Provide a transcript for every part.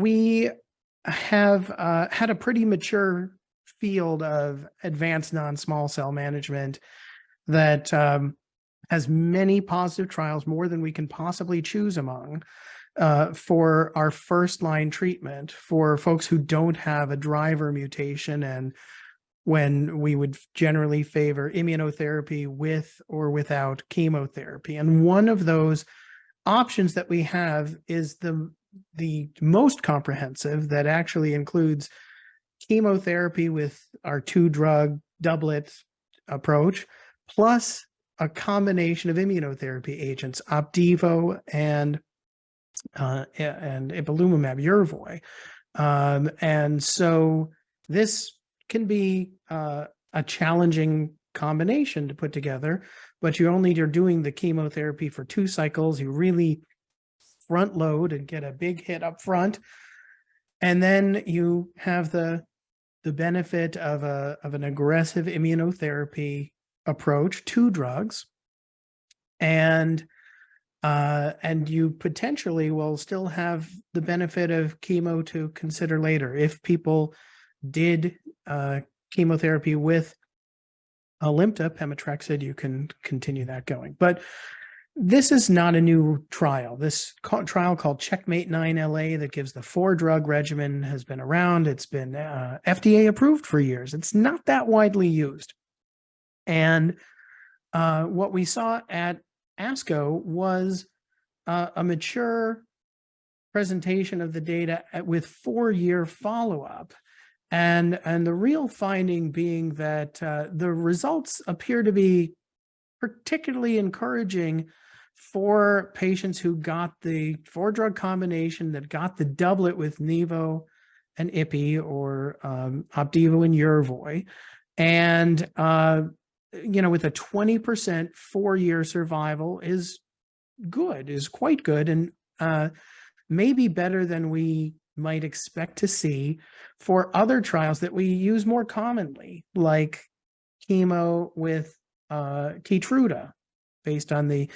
we have had a pretty mature field of advanced non-small cell management that has many positive trials, more than we can possibly choose among, for our first-line treatment for folks who don't have a driver mutation, and when we would generally favor immunotherapy with or without chemotherapy. And one of those options that we have is the most comprehensive, that actually includes chemotherapy with our 2-drug doublet approach, plus a combination of immunotherapy agents, Opdivo and ipilimumab, Yervoy. And so this can be a challenging combination to put together, but you're doing the chemotherapy for 2 cycles. You really front load and get a big hit up front, and then you have the benefit of an aggressive immunotherapy approach, 2 drugs, and you potentially will still have the benefit of chemo to consider later. If people did chemotherapy with Alimta, pemetrexed, you can continue that going. But this is not a new trial. This trial called CheckMate 9LA that gives the 4-drug regimen has been around. It's been FDA approved for years. It's not that widely used. And what we saw at ASCO was a mature presentation of the data with 4-year follow-up. And the real finding being that the results appear to be particularly encouraging for patients who got the 4-drug combination, that got the doublet with Nivo and Ipi, or Opdivo and Yervoy. And, with a 20% 4-year survival is quite good, and maybe better than we might expect to see for other trials that we use more commonly, like chemo with Keytruda, based on the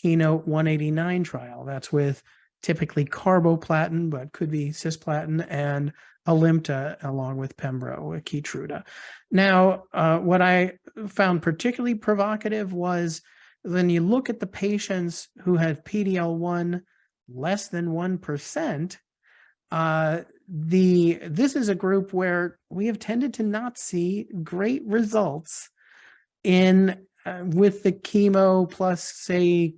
Keynote 189 trial. That's with typically carboplatin, but could be cisplatin, and Alimta along with Pembro with Keytruda. Now, what I found particularly provocative was when you look at the patients who had PD-L1 less than 1%, this is a group where we have tended to not see great results in with the chemo plus, say,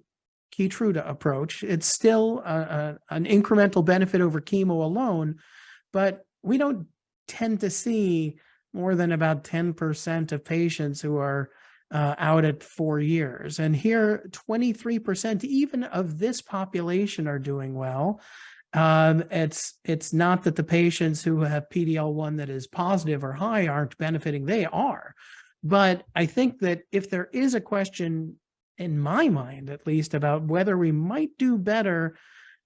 Keytruda approach. It's still an incremental benefit over chemo alone, but we don't tend to see more than about 10% of patients who are out at 4 years. And here, 23% even of this population are doing well. It's not that the patients who have PD-L1 that is positive or high aren't benefiting. They are. But I think that if there is a question, in my mind at least, about whether we might do better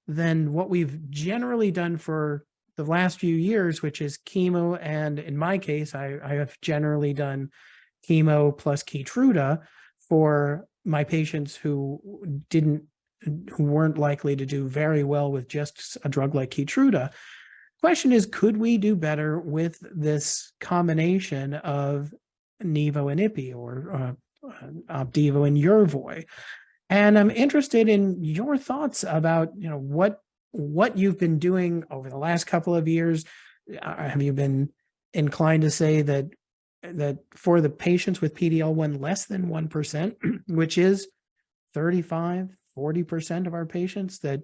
than what we've generally done for the last few years, which is chemo, and in my case, I have generally done chemo plus Keytruda for my patients who weren't likely to do very well with just a drug like Keytruda. Question is, could we do better with this combination of Nivo and Ipi, or Opdivo and Yervoy? And I'm interested in your thoughts about what you've been doing over the last couple of years. Have you been inclined to say that for the patients with PD-L1 less than 1%, which is 35–40% of our patients, that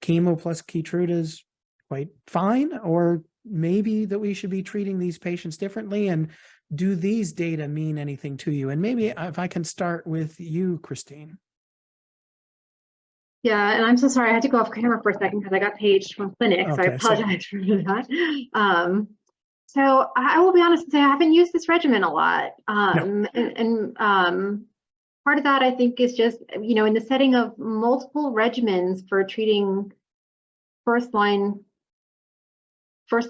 chemo plus Keytruda is quite fine, or maybe that we should be treating these patients differently? And do these data mean anything to you? And maybe if I can start with you, Christine. Yeah, and I'm so sorry, I had to go off camera for a second because I got paged from clinic, so I apologize for that. So I will be honest and say I haven't used this regimen a lot. And part of that, I think, is just, in the setting of multiple regimens for treating first line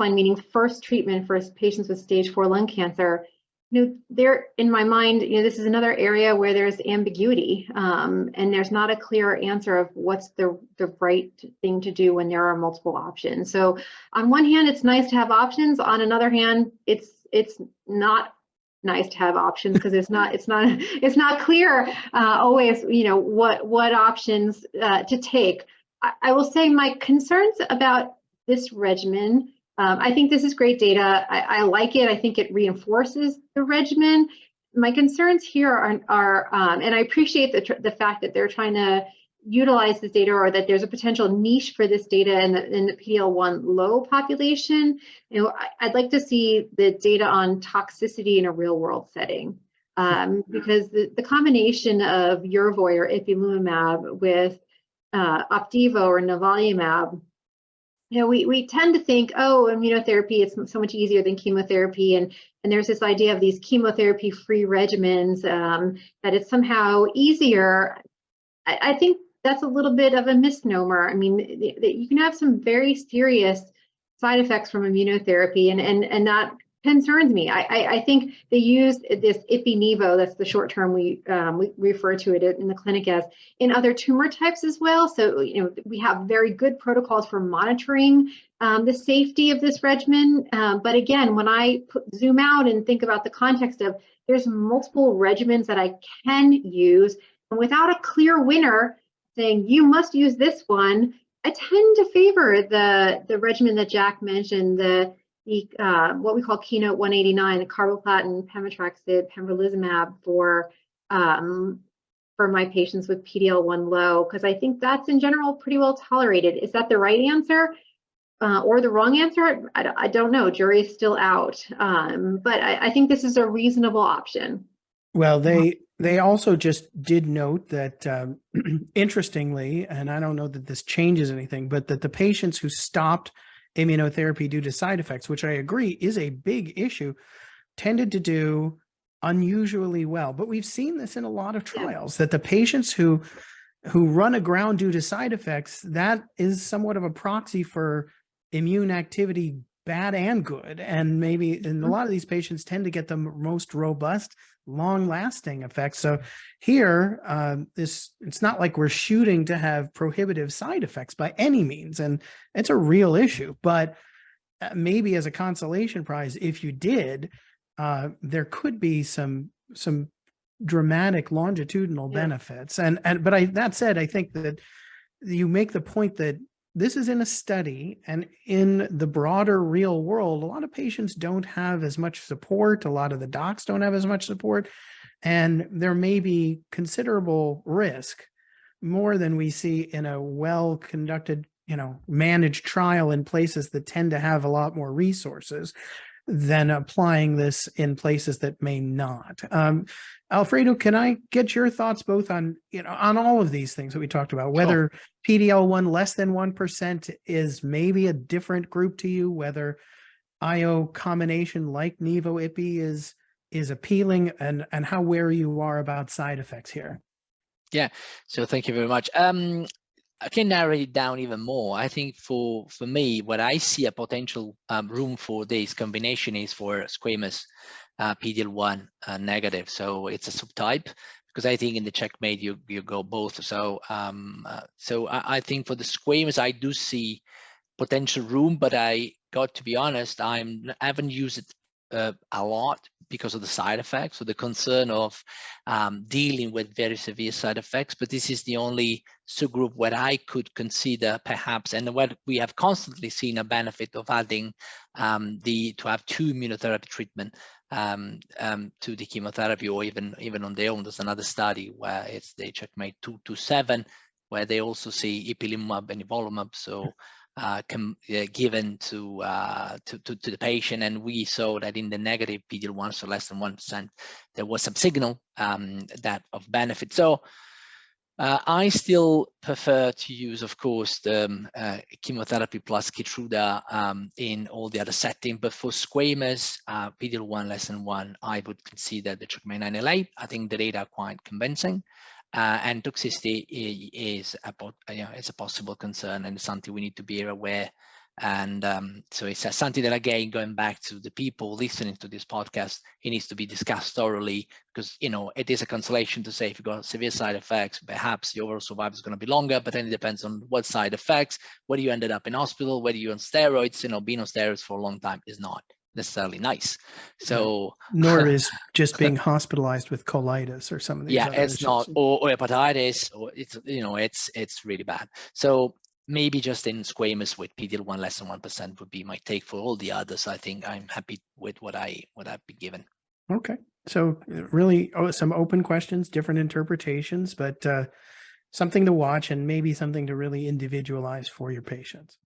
meaning first treatment for patients with stage 4 lung cancer, there in my mind, this is another area where there's ambiguity, and there's not a clear answer of what's the right thing to do when there are multiple options. So on one hand, it's nice to have options. On another hand, it's not nice to have options because it's not clear always, what options to take. I will say my concerns about this regimen. I think this is great data. I like it. I think it reinforces the regimen. My concerns here are and I appreciate the fact that they're trying to utilize this data, or that there's a potential niche for this data in the PD-L1 low population. I'd like to see the data on toxicity in a real world setting, because the combination of Yervoy or ipilimumab with Opdivo or nivolumab, we tend to think, oh, immunotherapy is so much easier than chemotherapy, and there's this idea of these chemotherapy-free regimens, that it's somehow easier. I think that's a little bit of a misnomer. I mean, you can have some very serious side effects from immunotherapy, and that concerns me. I think they use this ipi-nivo, that's the short term we refer to it in the clinic as, in other tumor types as well. So we have very good protocols for monitoring the safety of this regimen. But again, when I zoom out and think about the context of there's multiple regimens that I can use, and without a clear winner saying you must use this one, I tend to favor the regimen that Jack mentioned, what we call Keynote 189, the carboplatin, pemetrexed, pembrolizumab for my patients with PD-L1 low, because I think that's in general pretty well tolerated. Is that the right answer or the wrong answer? I don't know. Jury is still out, but I think this is a reasonable option. Well, they also just did note that, interestingly, and I don't know that this changes anything, but that the patients who stopped immunotherapy due to side effects, which I agree is a big issue, tended to do unusually well. But we've seen this in a lot of trials, that the patients who run aground due to side effects, that is somewhat of a proxy for immune activity, bad and good. And maybe in a lot of these patients tend to get the most robust, long-lasting effects. So here, it's not like we're shooting to have prohibitive side effects by any means, and it's a real issue. But maybe as a consolation prize, if you did, there could be some dramatic longitudinal benefits. But that said, I think that you make the point that this is in a study, and in the broader real world, a lot of patients don't have as much support. A lot of the docs don't have as much support, and there may be considerable risk, more than we see in a well-conducted, managed trial in places that tend to have a lot more resources, than applying this in places that may not. Alfredo, can I get your thoughts both on, on all of these things that we talked about, whether PD-L1 less than 1% is maybe a different group to you, whether IO combination like Nivo-Ipi is appealing, and how wary you are about side effects here? Yeah, so thank you very much. I can narrow it down even more. I think for me, what I see a potential room for this combination is for squamous PD-L1 negative. So it's a subtype, because I think in the CheckMate you go both. So I think for the squamous, I do see potential room, but I got to be honest, I haven't used it a lot because of the side effects, or the concern of dealing with very severe side effects. But this is the only subgroup where I could consider perhaps, and what we have constantly seen a benefit of adding to have two immunotherapy treatment to the chemotherapy, or even on their own. There's another study where it's the CheckMate 227, where they also see ipilimumab and nivolumab, so given to the patient, and we saw that in the negative PD-L1, so less than 1%, there was some signal that of benefit. So I still prefer to use, of course, the chemotherapy plus Keytruda in all the other settings. But for squamous PD-L1 less than 1, I would consider the CheckMate 9LA. I think the data are quite convincing. And toxicity is a possible concern, and it's something we need to be aware And so it's something that, again, going back to the people listening to this podcast, it needs to be discussed thoroughly, because, you know, it is a consolation to say if you've got severe side effects, perhaps your overall survival is going to be longer, but then it depends on what side effects, whether you ended up in hospital, whether you're on steroids. You know, being on steroids for a long time is not necessarily nice. So nor is just being hospitalized with colitis or some of these other it's issues. not, or hepatitis, or it's, you know, it's really bad. So maybe just in squamous with PD-L1 less than 1% would be my take. For all the others, I think I'm happy with what I've been given. Okay, so really some open questions, different interpretations, but something to watch and maybe something to really individualize for your patients.